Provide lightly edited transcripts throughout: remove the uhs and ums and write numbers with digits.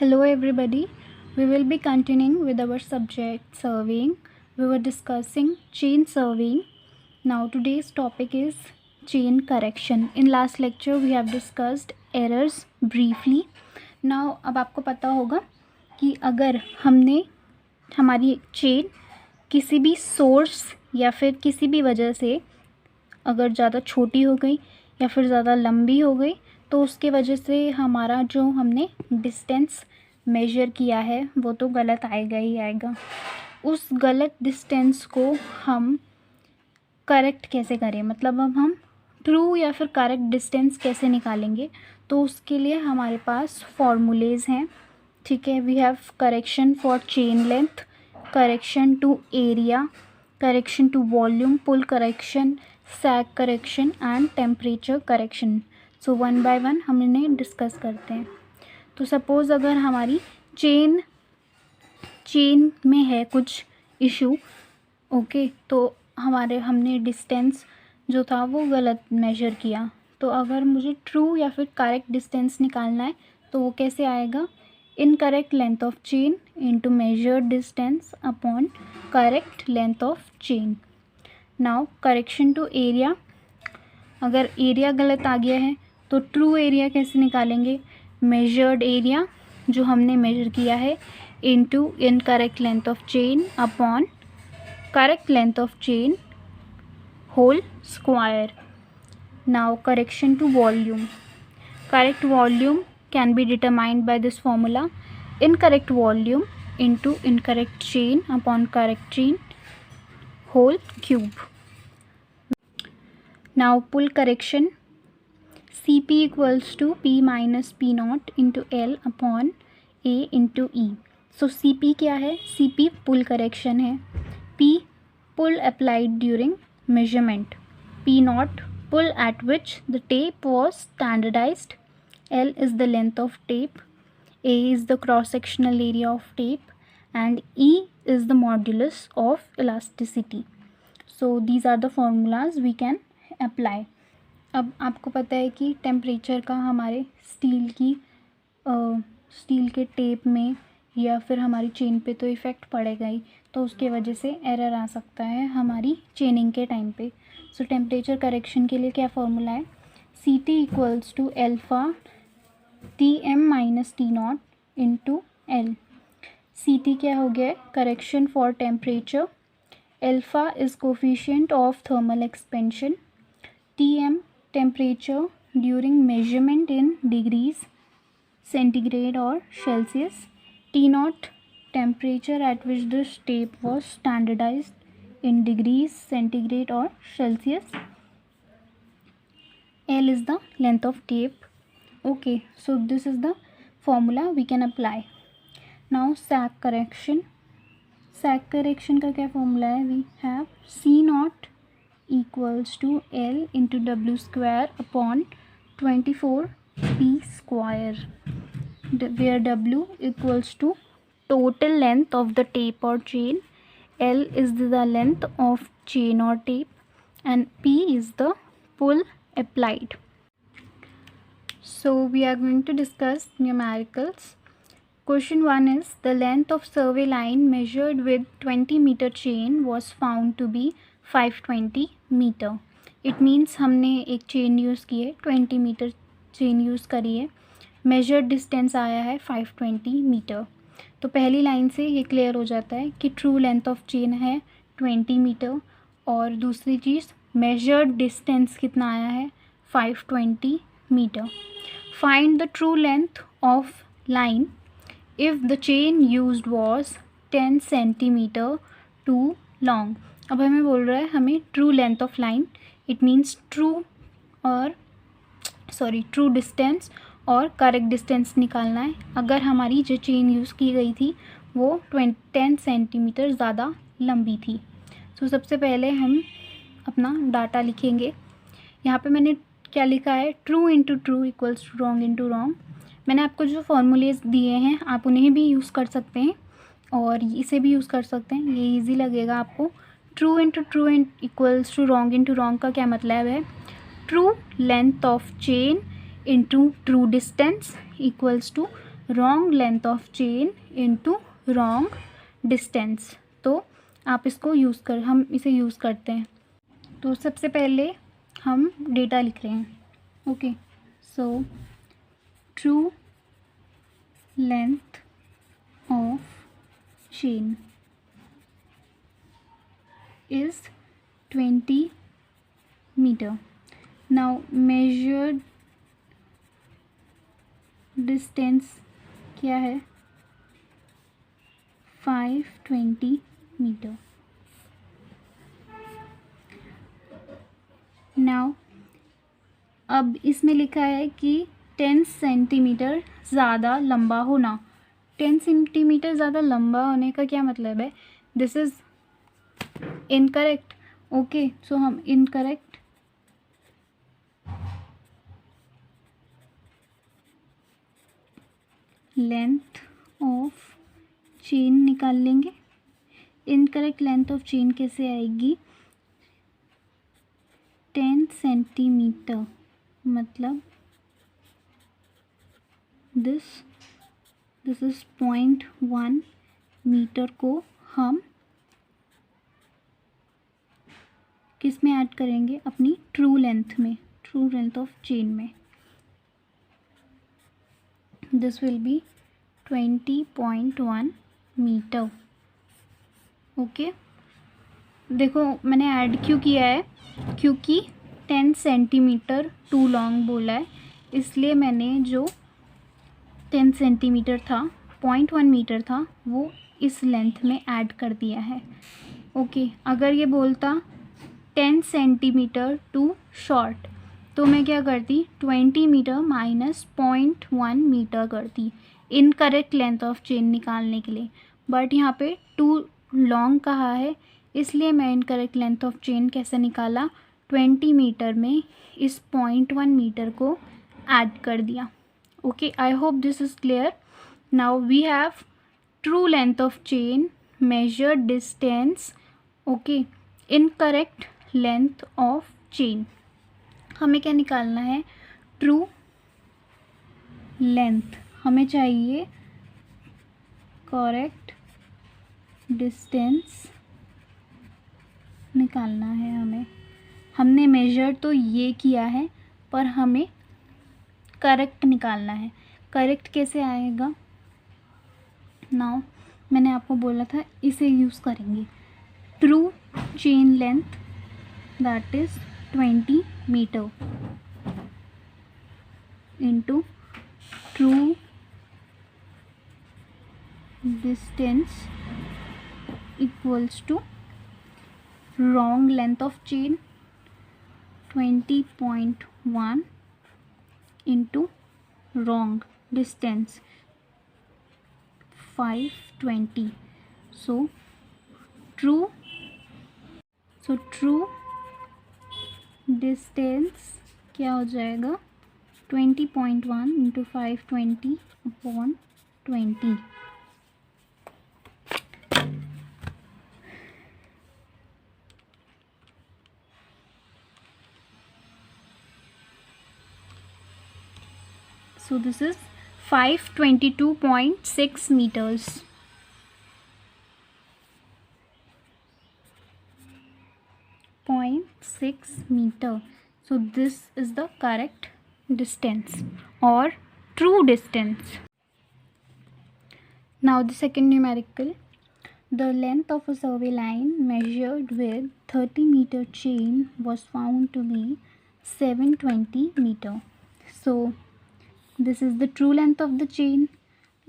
Hello everybody. We will be continuing with our subject surveying. We were discussing chain surveying. Now today's topic is chain correction. In last lecture we have discussed errors briefly. Now अब आपको पता होगा कि अगर हमने हमारी chain किसी भी सोर्स या फिर किसी भी वजह से अगर ज़्यादा छोटी हो गई या फिर ज़्यादा लंबी हो गई तो उसके वजह से हमारा जो हमने डिस्टेंस मेजर किया है वो तो गलत आएगा ही आएगा। उस गलत डिस्टेंस को हम करेक्ट कैसे करें, मतलब अब हम ट्रू या फिर करेक्ट डिस्टेंस कैसे निकालेंगे, तो उसके लिए हमारे पास फॉर्मूलेज हैं। ठीक है, we have correction for chain length, correction to area, correction to volume, pull correction, sag correction and temperature correction. So one by one हम इन्हें डिस्कस करते हैं। तो सपोज़ अगर हमारी चेन में है कुछ इशू, ओके, तो हमने डिस्टेंस जो था वो गलत मेजर किया। तो अगर मुझे ट्रू या फिर करेक्ट डिस्टेंस निकालना है तो वो कैसे आएगा? Incorrect length of chain into measured distance upon correct length of chain. Now correction to area, अगर एरिया गलत आ गया है तो ट्रू एरिया कैसे निकालेंगे? मेजर्ड एरिया जो हमने मेजर किया है into incorrect length of chain upon correct length of chain whole square. Now correction to volume, correct volume can be determined by this formula: incorrect volume into incorrect chain upon correct chain whole cube. Now pull correction, Cp equals to P minus P naught into L upon A into E. So Cp क्या है? Cp pull correction है, P pull applied during measurement, P naught pull at which the tape was standardized, L is the length of tape, A is the cross-sectional area of tape and E is the modulus of elasticity. So these are the formulas we can apply. अब आपको पता है कि temperature का हमारे steel के tape में या फिर हमारी चेन पे तो इफ़ेक्ट पड़ेगा ही, तो उसके वजह से एरर आ सकता है हमारी चेनिंग के टाइम पे। सो टेम्परेचर करेक्शन के लिए क्या फॉर्मूला है? Ct equals to alpha Tm minus T naught into L. Ct क्या हो गया है? Correction for temperature, alpha is coefficient of thermal expansion, Tm temperature during measurement in degrees centigrade और Celsius, T naught temperature at which this tape was standardised in degrees centigrade और Celsius, L is the length of tape. Okay, so this is the formula we can apply. Now sag correction, sag correction का क्या formula है? We have C naught equals to L into W square upon 24 P square, where W equals to total length of the tape or chain, L is the length of chain or tape and P is the pull applied. So we are going to discuss numericals. Question 1 is the length of survey line measured with 20 meter chain was found to be 520 meter. It means हमने एक chain use की है, 20 metre chain use करी है, measured distance आया है 520 metre. तो पहली लाइन से ये क्लियर हो जाता है कि ट्रू लेंथ ऑफ चेन है 20 मीटर और दूसरी चीज़ मेजर्ड डिस्टेंस कितना आया है? 520 metre. Find the true length of line if the chain used was 10 centimetre too long. अब हमें बोल रहा है हमें true length of line, it means true distance और करेक्ट डिस्टेंस निकालना है अगर हमारी जो चेन यूज़ की गई थी वो 10 सेंटीमीटर ज़्यादा लंबी थी। तो सबसे पहले हम अपना डाटा लिखेंगे। यहाँ पे मैंने क्या लिखा है? True into true equals to wrong into wrong. मैंने आपको जो फॉर्मूलेज दिए हैं आप उन्हें भी यूज़ कर सकते हैं और इसे भी यूज़ कर सकते हैं, ये इजी लगेगा आपको। True into true equals to wrong into wrong का क्या मतलब है? True length of chain into true distance equals to wrong length of chain into wrong distance. तो आप इसको हम इसे यूज़ करते हैं। तो सबसे पहले हम डेटा लिख रहे हैं। Okay, so true length of chain is 20 meter. Now measured distance क्या है? 520 meter. Now अब इसमें लिखा है कि 10 सेंटीमीटर ज़्यादा लंबा होना। 10 सेंटीमीटर ज़्यादा लंबा होने का क्या मतलब है? This is incorrect. ओके, सो हम इनकरेक्ट लेंथ ऑफ चेन निकाल लेंगे। इनकरेक्ट लेंथ ऑफ चेन कैसे आएगी? 10 सेंटीमीटर मतलब दिस इज 0.1 मीटर को हम किस में ऐड करेंगे? अपनी ट्रू लेंथ में, ट्रू लेंथ ऑफ चेन में। This will be 20.1 metre. Okay, देखो मैंने ऐड क्यों किया है? क्योंकि 10 सेंटीमीटर टू लॉन्ग बोला है, इसलिए मैंने जो 10 सेंटीमीटर था, 0.1 मीटर था, वो इस लेंथ में ऐड कर दिया है। ओके, अगर ये बोलता 10 सेंटीमीटर टू शॉर्ट तो मैं क्या करती? 20 मीटर माइनस 0.1 मीटर करती इनकरेक्ट लेंथ ऑफ चेन निकालने के लिए। बट यहाँ पे टू लॉन्ग कहा है, इसलिए मैं इनकरेक्ट लेंथ ऑफ चेन कैसे निकाला? 20 मीटर में इस 0.1 मीटर को ऐड कर दिया। Okay, I hope this is clear. Now we have true length of chain, measured distance, okay, incorrect length of chain. हमें क्या निकालना है? True length. हमें चाहिए करेक्ट डिस्टेंस निकालना है हमें। हमने मेजर तो ये किया है, पर हमें करेक्ट निकालना है। करेक्ट कैसे आएगा? नाउ मैंने आपको बोला था इसे यूज़ करेंगे। True chain length that is 20 meter into true distance equals to wrong length of chain 20.1 into wrong distance 520. So true distance क्या हो जाएगा? 20.1 into 520 upon 20। So this is 522.6 meters. 0.6 meter. So this is the correct distance or true distance. Now the second numerical. The length of a survey line measured with 30 meter chain was found to be 720 meter. So this is the true length of the chain.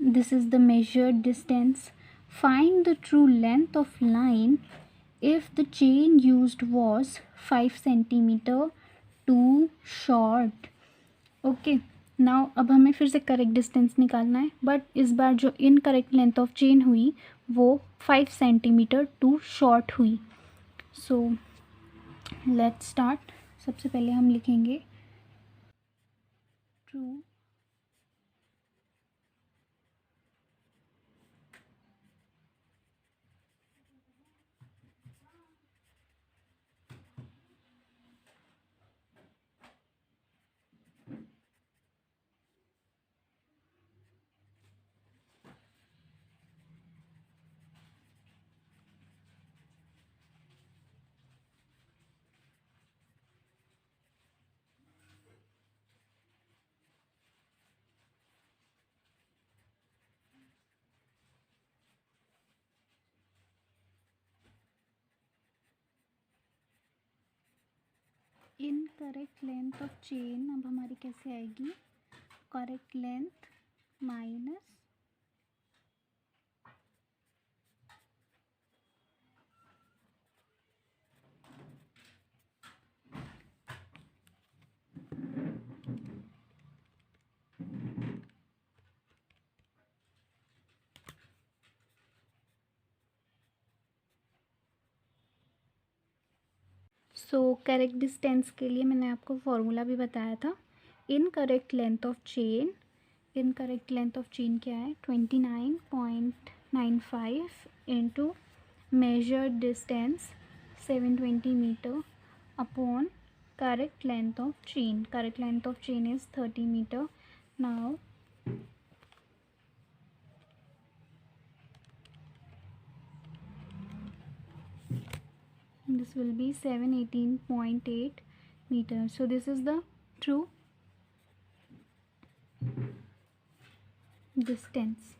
This is the measured distance. Find the true length of line if the chain used was 5 centimeter too short. Okay, now अब हमें फिर से correct distance निकालना है, but इस बार जो incorrect length of chain हुई वो 5 सेंटीमीटर टू शॉर्ट हुई। So let's start. सबसे पहले हम लिखेंगे true incorrect length of chain अब हमारी कैसे आएगी, correct length minus correct distance के लिए मैंने आपको फॉर्मूला भी बताया था। Incorrect length of chain, incorrect length of chain क्या है, 29.95 into measured distance 720 meter upon correct length of chain. Correct length of chain is 30 meter. Now this will be 718.8 meters. So this is the true distance.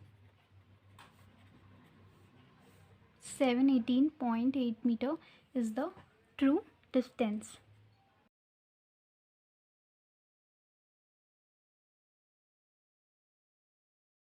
718.8 meter is the true distance.